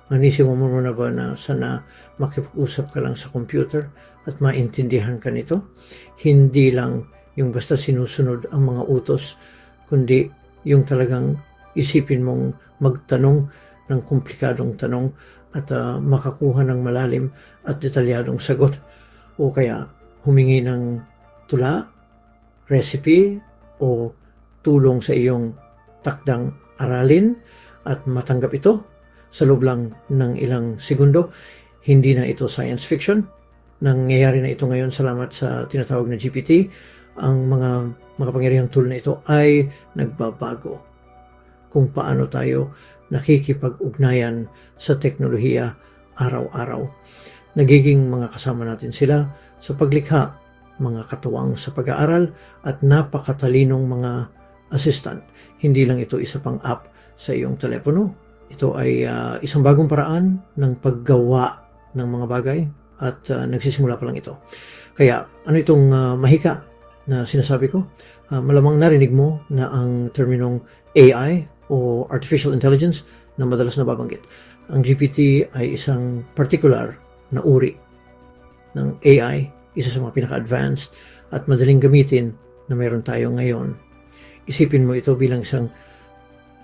Manisip mo na ba na sana makipag-usap ka lang sa computer at maintindihan ka nito? Hindi lang yung basta sinusunod ang mga utos, kundi yung talagang isipin mong magtanong ng komplikadong tanong at makakuha ng malalim at detalyadong sagot, o kaya humingi ng tula, recipe o tulong sa iyong takdang aralin at matanggap ito sa loob lang ng ilang segundo. Hindi na ito science fiction. Nangyayari na ito ngayon salamat sa tinatawag na GPT. Ang mga makapangyarihang tool na ito ay nagbabago kung paano tayo nakikipag-ugnayan sa teknolohiya araw-araw. Nagiging mga kasama natin sila sa paglikha, mga katuwang sa pag-aaral at napakatalinong mga assistant. Hindi lang ito isa pang app sa iyong telepono. Ito ay isang bagong paraan ng paggawa ng mga bagay at nagsisimula pa lang ito. Kaya ano itong mahika na sinasabi ko? Malamang narinig mo na ang terminong AI o Artificial Intelligence na madalas nababanggit. Ang GPT ay isang particular na uri ng AI, isa sa mga pinaka-advanced at madaling gamitin na meron tayo ngayon. Isipin mo ito bilang isang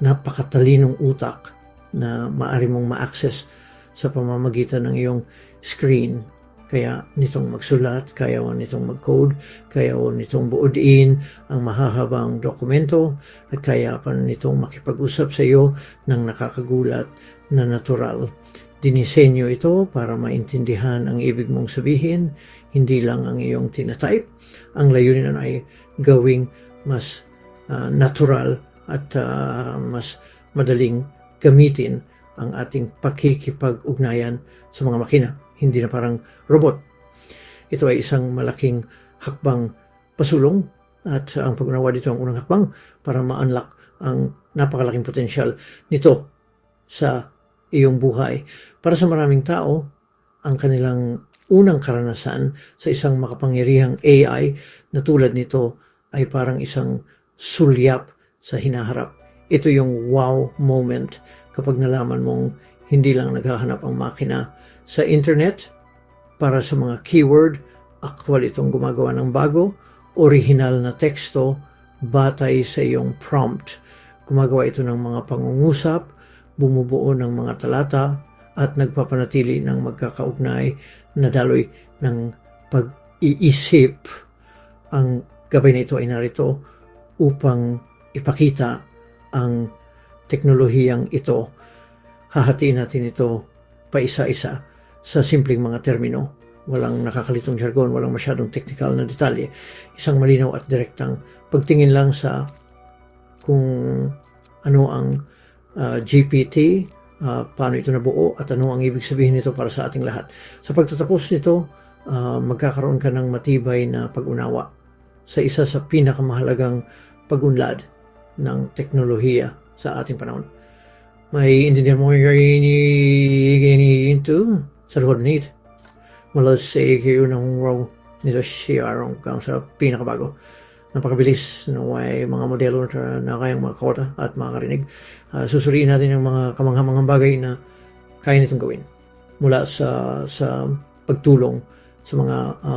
napakatalinong utak na maaari mong ma-access sa pamamagitan ng iyong screen. Kaya nitong magsulat, kaya nitong mag-code, kaya nitong buodin ang mahahabang dokumento, at kaya pa nitong makipag-usap sa iyo ng nakakagulat na natural. Dinisenyo ito para maintindihan ang ibig mong sabihin, hindi lang ang iyong tinatype. Ang layunin ay gawing mas natural at mas madaling gamitin ang ating pakikipag-ugnayan sa mga makina. Hindi na parang robot. Ito ay isang malaking hakbang pasulong at ang pag-unawa dito ang unang hakbang para ma-unlock ang napakalaking potensyal nito sa iyong buhay. Para sa maraming tao, ang kanilang unang karanasan sa isang makapangyarihang AI na tulad nito ay parang isang sulyap sa hinaharap. Ito yung wow moment kapag nalaman mong hindi lang naghahanap ang makina sa internet para sa mga keyword, actual itong gumagawa ng bago, original na teksto, batay sa iyong prompt. Gumagawa ito ng mga pangungusap, bumubuo ng mga talata, at nagpapanatili ng magkakaugnay na daloy ng pag-iisip. Ang gabay na ito ay narito upang ipakita ang teknolohiyang ito. Hahatiin natin ito paisa-isa sa simpleng mga termino. Walang nakakalitong jargon, walang masyadong technical na detalye. Isang malinaw at direktang pagtingin lang sa kung ano ang GPT, paano ito nabuo at ano ang ibig sabihin nito para sa ating lahat. Sa pagtatapos nito, magkakaroon ka ng matibay na pag-unawa sa isa sa pinakamahalagang pag-unlad ng teknolohiya sa ating panahon. May intindihan mo into sa Lord mula sa kayo ng raw nito siya kang sa pinakabago. Napakabilis na may mga modelo na kayang makakota at makakarinig. Susuriin natin yung mga kamanghamanghang bagay na kaya nitong gawin. Mula sa pagtulong sa mga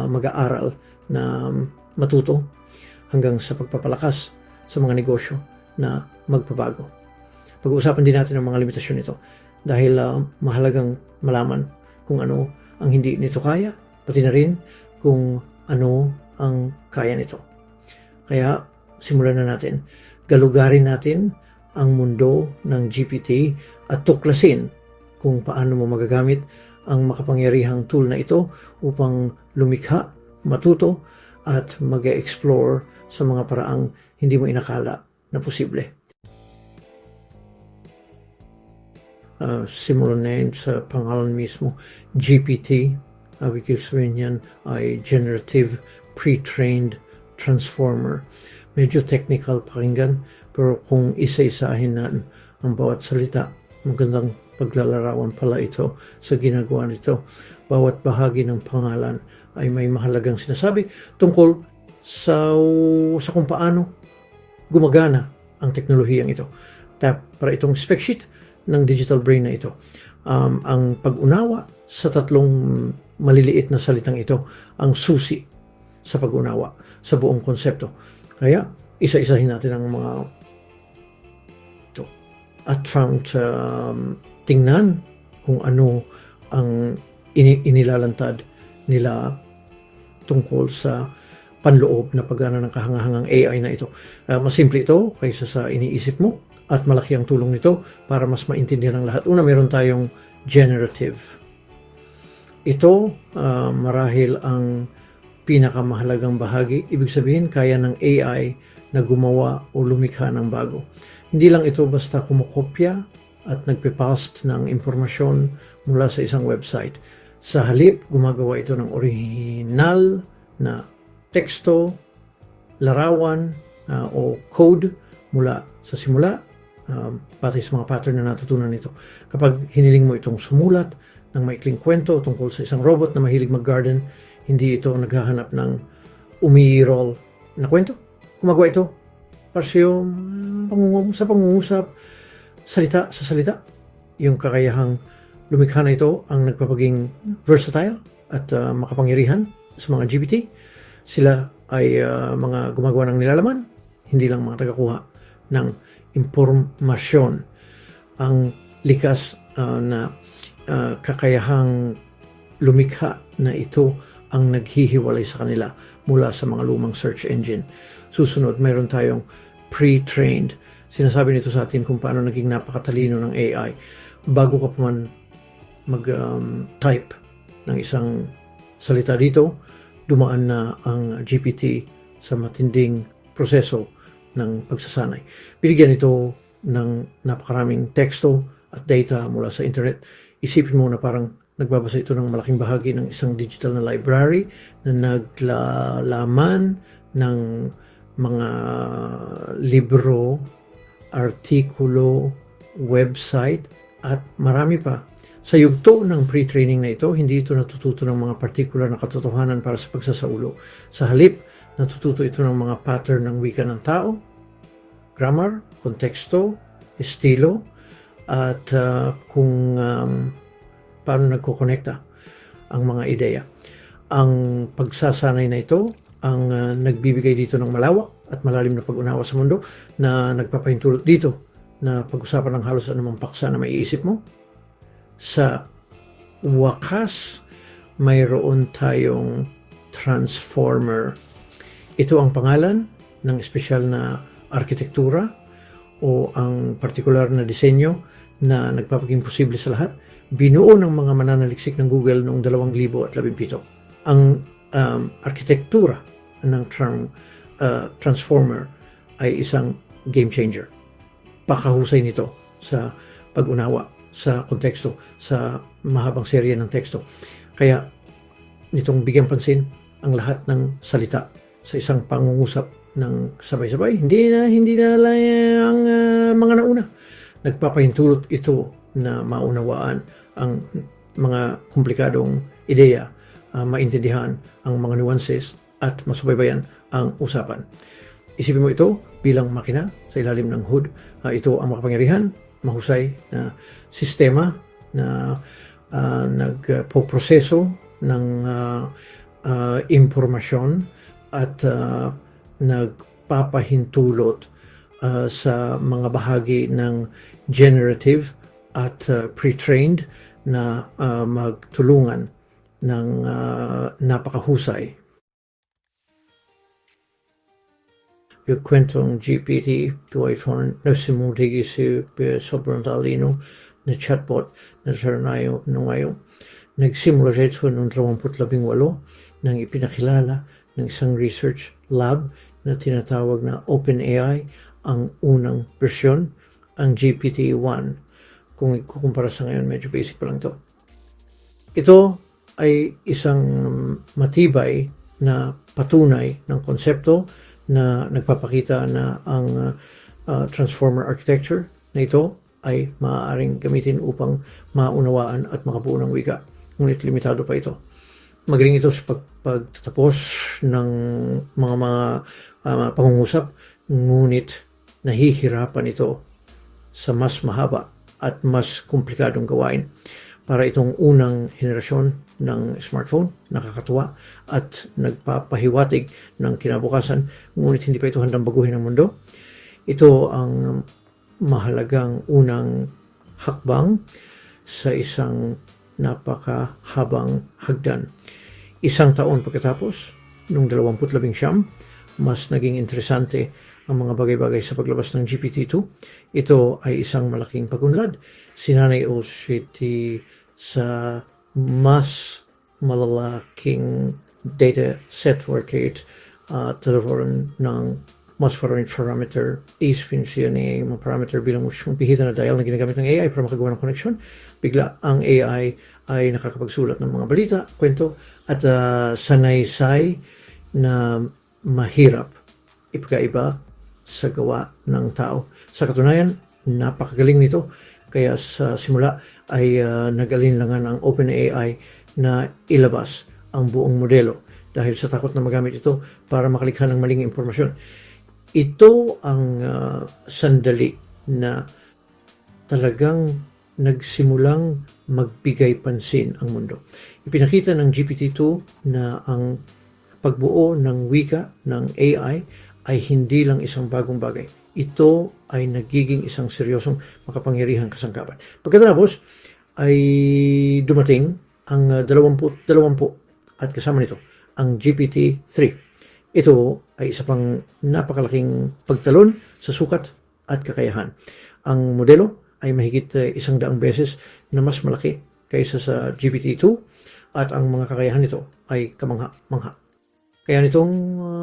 mag-aaral na matuto hanggang sa pagpapalakas sa mga negosyo na magpabago. Pag-uusapan din natin ang mga limitasyon nito dahil mahalagang malaman kung ano ang hindi nito kaya, pati na rin kung ano ang kaya nito. Kaya simulan na natin. Galugarin natin ang mundo ng GPT at tuklasin kung paano mo magagamit ang makapangyarihang tool na ito upang lumikha, matuto at mag-explore sa mga paraang hindi mo inakala na posible. Simulan na yun sa pangalan mismo, GPT. Ibig sabihin yan ay Generative Pre-trained Transformer. Medyo technical pakinggan, pero kung isa-isahin na ang bawat salita, magandang paglalarawan pala ito sa ginagawa nito. Bawat bahagi ng pangalan ay may mahalagang sinasabi tungkol sa kung paano gumagana ang teknolohiyang ito. Para itong spec sheet ng digital brain na ito. ang pag-unawa sa tatlong maliliit na salitang ito ang susi sa pag-unawa sa buong konsepto. Kaya isa-isahin natin ang mga ito at tingnan kung ano ang inilalantad nila tungkol sa panloob na paggana ng kahangahangang AI na ito. Mas simple ito kaysa sa iniisip mo at malaki ang tulong nito para mas maintindihan ng lahat. Una, meron tayong generative. Ito marahil ang pinakamahalagang bahagi. Ibig sabihin, kaya ng AI na gumawa o lumikha ng bago. Hindi lang ito basta kumukopya at nagpe-paste ng impormasyon mula sa isang website. Sa halip, gumagawa ito ng original na teksto, larawan o code mula sa simula, batay sa mga pattern na natutunan nito. Kapag hiniling mo itong sumulat ng maikling kwento tungkol sa isang robot na mahilig mag-garden, hindi ito naghahanap ng umiirol na kwento. Gumagawa ito para sa pangungusap, salita sa salita. Yung kakayahang lumikha na ito ang nagpapaging versatile at makapangyarihan sa mga GPT. Sila ay mga gumagawa ng nilalaman, hindi lang mga tagakuha ng impormasyon. Ang likas na kakayahang lumikha na ito ang naghihiwalay sa kanila mula sa mga lumang search engine. Susunod, mayroon tayong pre-trained. Sinasabi nito sa atin kung paano naging napakatalino ng AI. Bago ka pa man mag-type ng isang salita dito, dumaan na ang GPT sa matinding proseso ng pagsasanay. Binigyan ito ng napakaraming teksto at data mula sa internet. Isipin mo na parang nagbabasa ito ng malaking bahagi ng isang digital na library na naglalaman ng mga libro, artikulo, website, at marami pa. Sa yugto ng pre-training na ito, hindi ito natututo ng mga particular na katotohanan para sa pagsasaulo. Sa halip, natututo ito ng mga pattern ng wika ng tao, grammar, konteksto, estilo, at kung paano nagkokonekta ang mga ideya. Ang pagsasanay na ito ang nagbibigay dito ng malawak at malalim na pag-unawa sa mundo na nagpapahintulot dito na pag-usapan ng halos anumang paksa na maiisip mo. Sa wakas, mayroon tayong transformer. Ito ang pangalan ng espesyal na arkitektura o ang partikular na disenyo na nagpapaging posible sa lahat. Binuo ng mga mananaliksik ng Google noong 2017. Ang arkitektura ng transformer ay isang game changer. Pakahusay nito sa pag-unawa sa konteksto, sa mahabang serye ng teksto. Kaya nitong bigyan pansin ang lahat ng salita sa isang pangungusap ng sabay-sabay. Hindi na lang ang mga nauna. Nagpapahintulot ito na maunawaan ang mga komplikadong ideya, maintindihan ang mga nuances at masubaybayan ang usapan. Isipin mo ito bilang makina sa ilalim ng hood. Ito ang makapangyarihan, mahusay na sistema na nagpoproseso ng impormasyon at nagpapahintulot sa mga bahagi ng generative at pre-trained na magtulungan ng napakahusay. Yung kwentong GPT 2.4 na simuligi si sobrang talino na chatbot na saranayo nung ngayon. Nagsimula siya ito noong 2018 nang ipinakilala ng isang research lab na tinatawag na OpenAI ang unang bersyon, ang GPT-1. Kung ikukumpara sa ngayon, medyo basic pa lang ito. Ito ay isang matibay na patunay ng konsepto na nagpapakita na ang transformer architecture na ito ay maaaring gamitin upang maunawaan at makabuo ng wika. Ngunit limitado pa ito. Magaling ito sa pagtatapos ng mga pangungusap, ngunit nahihirapan ito sa mas mahaba at mas komplikadong gawain. para itong unang henerasyon ng smartphone, nakakatuwa at nagpapahiwatig ng kinabukasan, ngunit hindi pa ito handang baguhin ang mundo. Ito ang mahalagang unang hakbang sa isang napakahabang hagdan. Isang taon pagkatapos, noong 2019, mas naging interesante ang mga bagay-bagay sa paglabas ng GPT-2. Ito ay isang malaking pagunlad. Sinanay OCT sa mas malalaking data set workate at talawaran ng mas maraming parameter. Isipin siya ni mga parameter bilang pihita na dial na ginagamit ng AI para makagawa ng connection. Bigla ang AI ay nakakapagsulat ng mga balita, kwento, at sanaysay na mahirap ipagkaiba sa gawa ng tao. Sa katunayan, napakagaling nito. Kaya sa simula ay nag-alinlangan ang OpenAI na ilabas ang buong modelo dahil sa takot na magamit ito para makalikha ng maling impormasyon. Ito ang sandali na talagang nagsimulang magbigay pansin ang mundo. Ipinakita ng GPT-2 na ang pagbuo ng wika ng AI ay hindi lang isang bagong bagay. Ito ay nagiging isang seryosong makapangyarihang kasangkapan. Pagkatapos ay dumating ang 20 at kasama nito ang GPT-3. Ito ay isa pang napakalaking pagtalon sa sukat at kakayahan. Ang modelo ay mahigit 100 beses na mas malaki kaysa sa GPT-2 at ang mga kakayahan nito ay kamangha-mangha. Kaya nitong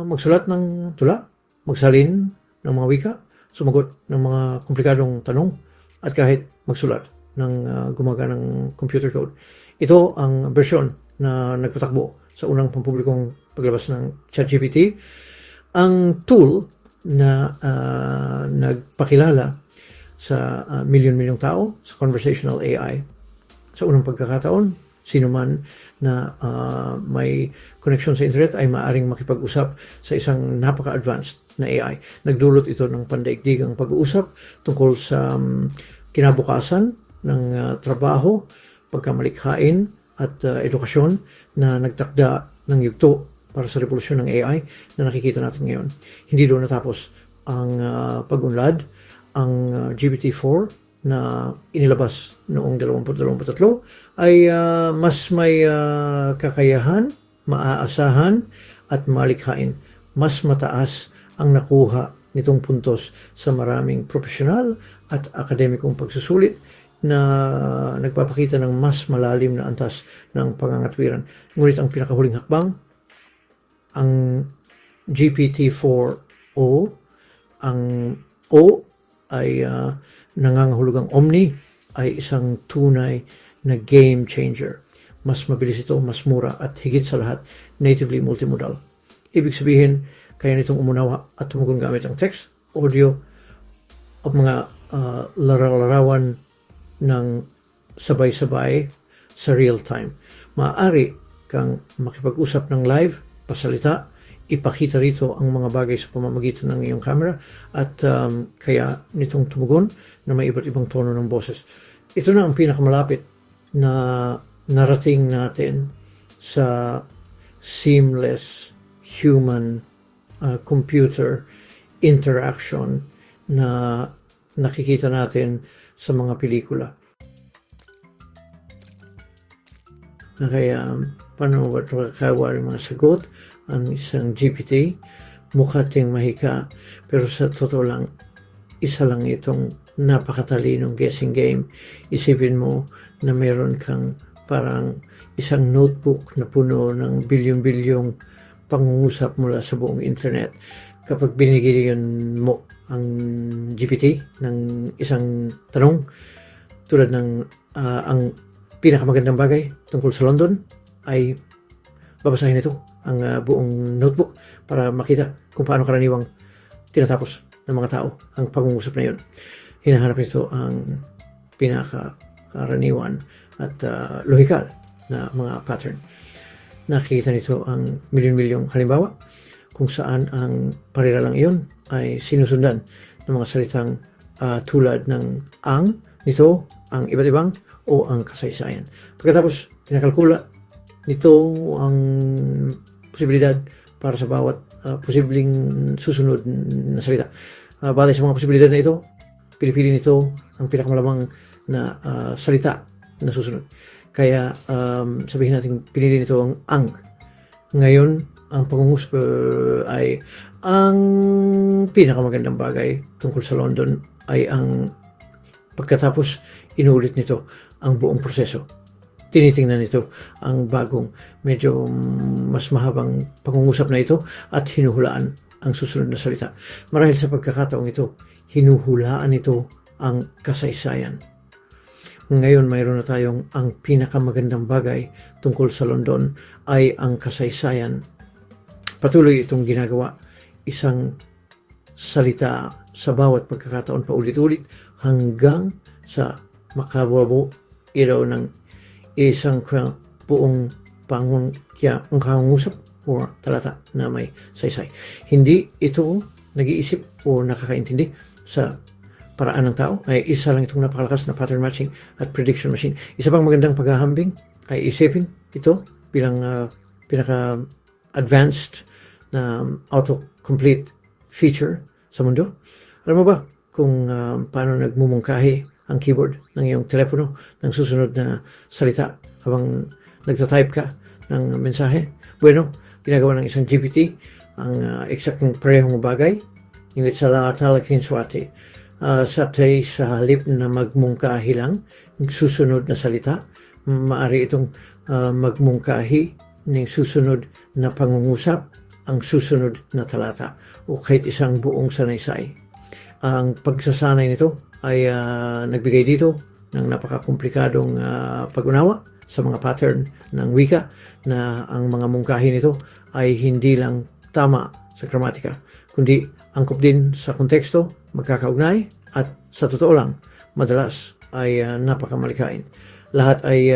magsulat ng tula, magsalin ng mga wika, sumagot ng mga komplikadong tanong, at kahit magsulat ng gumaganang computer code. Ito ang version na nagpatakbo sa unang pampublikong paglabas ng ChatGPT. Ang tool na nagpakilala sa milyon-milyong tao sa conversational AI. Sa unang pagkakataon, sino man na may connection sa internet ay maaaring makipag-usap sa isang napaka-advanced na AI. Nagdulot ito ng pandaigdigang pag-uusap tungkol sa kinabukasan ng trabaho, pagkamalikhain at edukasyon na nagtakda ng yugto para sa revolusyon ng AI na nakikita natin ngayon. Hindi doon natapos ang pag-unlad. Ang GPT-4 na inilabas noong 2023 ay mas may kakayahan, maaasahan at malikhain. Mas mataas ang nakuha nitong puntos sa maraming profesional at akademikong pagsusulit na nagpapakita ng mas malalim na antas ng pangangatwiran. Ngunit ang pinakahuling hakbang, ang GPT-4o, ang O ay nangangahulugang Omni, ay isang tunay na game changer. Mas mabilis ito, mas mura at higit sa lahat, natively multimodal. Ibig sabihin, kaya nitong umunawa at tumugon gamit ang text, audio, at mga larawan ng sabay-sabay sa real time. Maaari kang makipag-usap ng live, pasalita, ipakita rito ang mga bagay sa pamamagitan ng iyong camera at kaya nitong tumugon na may iba't ibang tono ng boses. Ito na ang pinakamalapit na narating natin sa seamless human computer interaction na nakikita natin sa mga pelikula. Kaya paano ba ito kakagawa ng mga sagot? Ang isang GPT, mukha ting mahika, pero sa totoo lang, isa lang itong napakatalinong guessing game. Isipin mo na meron kang parang isang notebook na puno ng bilyon-bilyong pangungusap mula sa buong internet. Kapag binigyan mo ang GPT ng isang tanong, tulad ng ang pinakamagandang bagay tungkol sa London, ay babasahin ito ang buong notebook para makita kung paano karaniwang tinatapos ng mga tao ang pangungusap na yun. Hinahanap nito ang pinakakaraniwan at lohikal na mga pattern. Nakikita nito ang milyon-milyong halimbawa kung saan ang pariralang iyon ay sinusundan ng mga salitang tulad ng ang nito, ang iba't ibang, o ang kasaysayan. Pagkatapos, pinakalkula nito ang posibilidad para sa bawat posibleng susunod na salita. Batay sa mga posibilidad na ito, pinipili nito ang pinakamalamang na salita na susunod. Kaya sabihin natin pinili nito ang. Ngayon, ang pangungusap ay ang pinakamagandang bagay tungkol sa London ay ang pagkatapos inulit nito ang buong proseso. Tinitingnan nito ang bagong medyo mas mahabang pangungusap na ito at hinuhulaan ang susunod na salita. Marahil sa pagkakataong ito, hinuhulaan nito ang kasaysayan. Ngayon mayroon na tayong ang pinakamagandang bagay tungkol sa London ay ang kasaysayan. Patuloy itong ginagawa, isang salita sa bawat pagkakataon paulit-ulit hanggang sa makababo iraw ng isang buong pangungusap o talata na may saysay. Hindi ito nag-iisip o nakakaintindi sa paraan ng tao, ay isa lang itong napakalakas na pattern matching at prediction machine. Isa pang magandang paghahambing ay isipin ito bilang pinaka-advanced na autocomplete feature sa mundo. Alam mo ba kung paano nagmumungkahi ang keyboard ng iyong telepono ng susunod na salita habang nagtatype ka ng mensahe? Bueno, ginagawa ng isang GPT ang eksaktong parehong bagay. Yung talaking swati. Sa halip na magmungkahi lang ng susunod na salita, maaari itong magmungkahi ng susunod na pangungusap, ang susunod na talata o kahit isang buong sanaysay. Ang pagsasanay nito ay nagbigay dito ng napakakomplikadong pag-unawa sa mga pattern ng wika na ang mga mungkahi nito ay hindi lang tama sa gramatika, kundi angkop din sa konteksto, magkakaugnay, at sa totoo lang, madalas ay napakamalikain. Lahat ay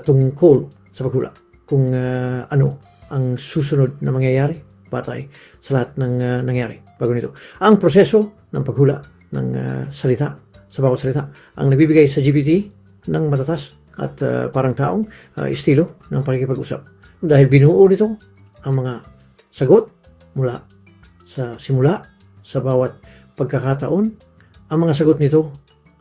tungkol sa paghula. Kung ano ang susunod na mangyayari, batay sa lahat ng nangyari bago nito. Ang proseso ng paghula ng salita, sa bawat salita, ang nagbibigay sa GPT ng matatas at parang taong estilo ng pakikipag-usap. Dahil binuo nito ang mga sagot mula sa simula, sa bawat pagkakataon, ang mga sagot nito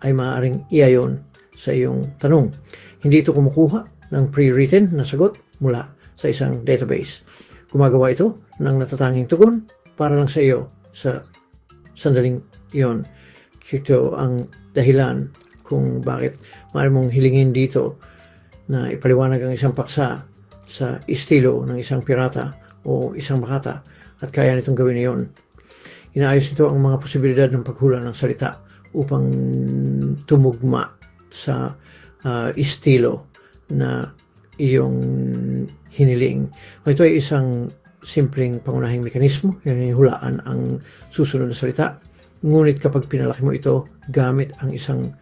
ay maaaring iayon sa iyong tanong. Hindi ito kumukuha ng pre-written na sagot mula sa isang database. Gumagawa ito ng natatanging tugon para lang sa iyo sa sandaling iyon. Ito ang dahilan kung bakit maaari mong hilingin dito na ipaliwanag ang isang paksa sa estilo ng isang pirata o isang makata at kaya nitong gawin iyon. Inaayos nito ang mga posibilidad ng paghula ng salita upang tumugma sa estilo na iyong hiniling. Ito ay isang simpleng pangunahing mekanismo, hulaan ang susunod na salita. Ngunit kapag pinalaki mo ito gamit ang isang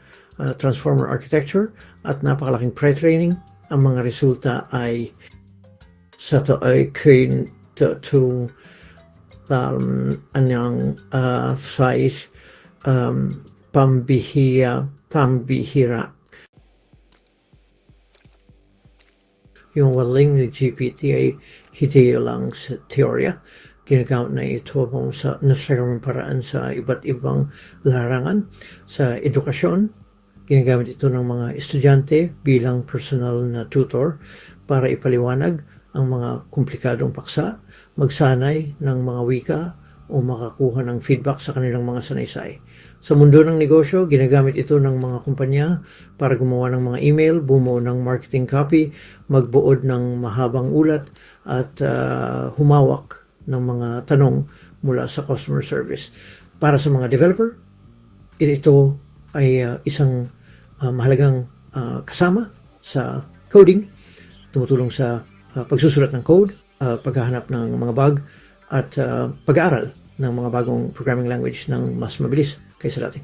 transformer architecture at napakalaking pre-training, ang mga resulta ay sa to ay anyang size pambihira. Yung waling ni GPT ay hindi lang sa teorya. Ginagamit na ito sa nasirang paraan sa iba't ibang larangan. Sa edukasyon, ginagamit ito ng mga estudyante bilang personal na tutor para ipaliwanag ang mga komplikadong paksa, magsanay ng mga wika o makakuha ng feedback sa kanilang mga sanaysay. Sa mundo ng negosyo, ginagamit ito ng mga kumpanya para gumawa ng mga email, bumuo ng marketing copy, magbuod ng mahabang ulat at humawak ng mga tanong mula sa customer service. Para sa mga developer, ito ay isang mahalagang kasama sa coding, tumutulong sa pagsusulat ng code, paghahanap ng mga bug, at pag-aaral ng mga bagong programming language ng mas mabilis kaysa dati.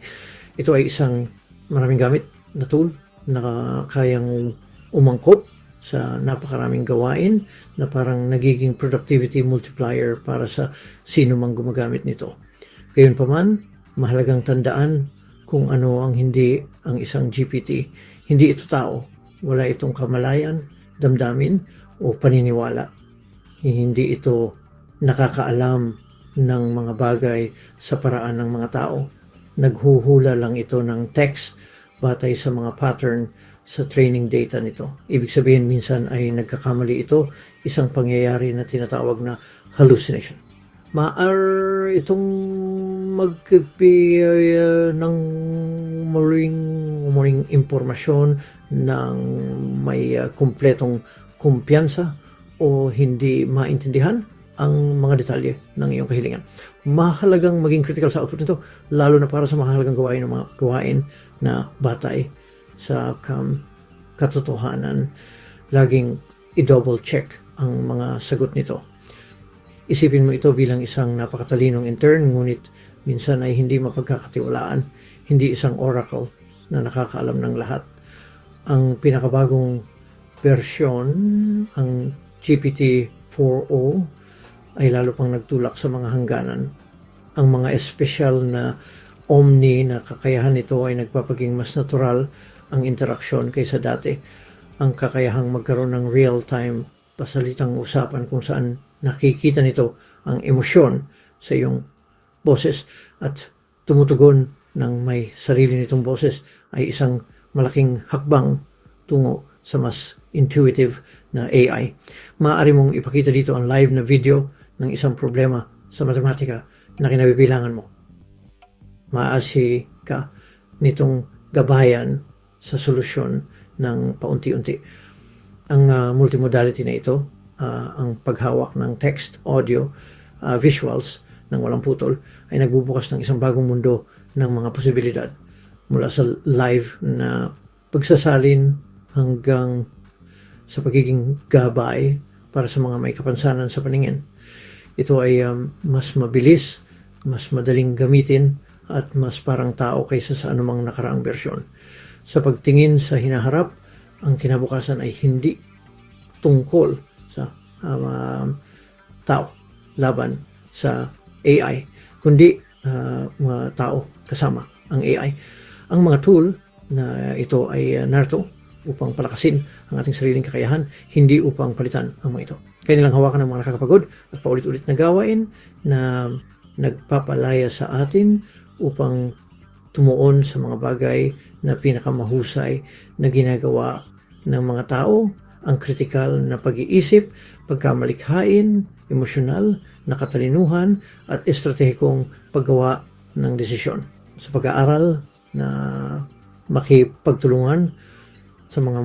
Ito ay isang maraming gamit na tool na kayang umangkop sa napakaraming gawain na parang nagiging productivity multiplier para sa sino mang gumagamit nito. Gayunpaman, mahalagang tandaan kung ano ang hindi ang isang GPT. Hindi ito tao. Wala itong kamalayan, damdamin, o paniniwala. Hindi ito nakakaalam ng mga bagay sa paraan ng mga tao. Naghuhula lang ito ng text batay sa mga pattern sa training data nito. Ibig sabihin, minsan ay nagkakamali ito, isang pangyayari na tinatawag na hallucination. Itong magbigay ng muling impormasyon ng may kumpletong kumpiyansa o hindi maintindihan ang mga detalye ng iyong kahilingan. Mahalagang maging critical sa output nito, lalo na para sa mahalagang gawain ng mga gawain na batay sa katotohanan. Laging i-double check ang mga sagot nito. Isipin mo ito bilang isang napakatalinong intern, ngunit minsan ay hindi mapagkakatiwalaan, hindi isang oracle na nakakaalam ng lahat. Ang pinakabagong bersyon, ang GPT-4o, ay lalo pang nagtulak sa mga hangganan. Ang mga espesyal na omni na kakayahan nito ay nagpapaging mas natural ang interaksyon kaysa dati. Ang kakayahang magkaroon ng real-time pasalitang usapan kung saan nakikita nito ang emosyon sa iyong boses at tumutugon ng may sarili nitong boses ay isang malaking hakbang tungo sa mas intuitive na AI. Maaari mong ipakita dito ang live na video ng isang problema sa matematika na kinabibilangan mo. Maaasi ka nitong gabayan sa solusyon ng paunti-unti. Ang multimodality na ito, ang paghawak ng text, audio, visuals ng walang putol, ay nagbubukas ng isang bagong mundo ng mga posibilidad. Mula sa live na pagsasalin hanggang sa pagiging gabay para sa mga may kapansanan sa paningin. Ito ay mas mabilis, mas madaling gamitin, at mas parang tao kaysa sa anumang nakaraang bersyon. Sa pagtingin sa hinaharap, ang kinabukasan ay hindi tungkol sa tao laban sa AI, kundi mga tao kasama ang AI. Ang mga tool na ito ay narito upang palakasin ang ating sariling kakayahan, hindi upang palitan ang mga ito. Kaya nilang hawakan ng mga nakakapagod at paulit-ulit na gawain na nagpapalaya sa atin upang tumuon sa mga bagay na pinakamahusay na ginagawa ng mga tao, ang kritikal na pag-iisip, pagkamalikhain, emosyonal na katalinuhan at estratehikong paggawa ng desisyon. Sa pag-aaral na makipagtulungan sa mga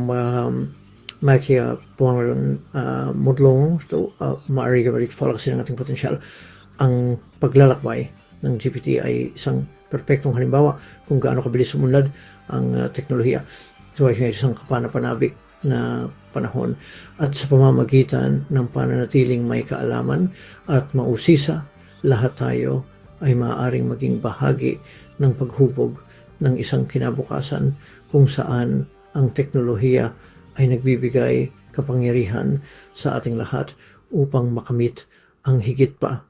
mudlong maaari ka palakasin ang ating potensyal. Ang paglalakbay ng GPT ay isang perpektong halimbawa kung gaano kabilis sumunlad ang teknolohiya. Ito ay isang kapanapanabik na panahon at sa pamamagitan ng pananatiling may kaalaman at mausisa, lahat tayo ay maaaring maging bahagi ng paghubog ng isang kinabukasan kung saan ang teknolohiya ay nagbibigay kapangyarihan sa ating lahat upang makamit ang higit pa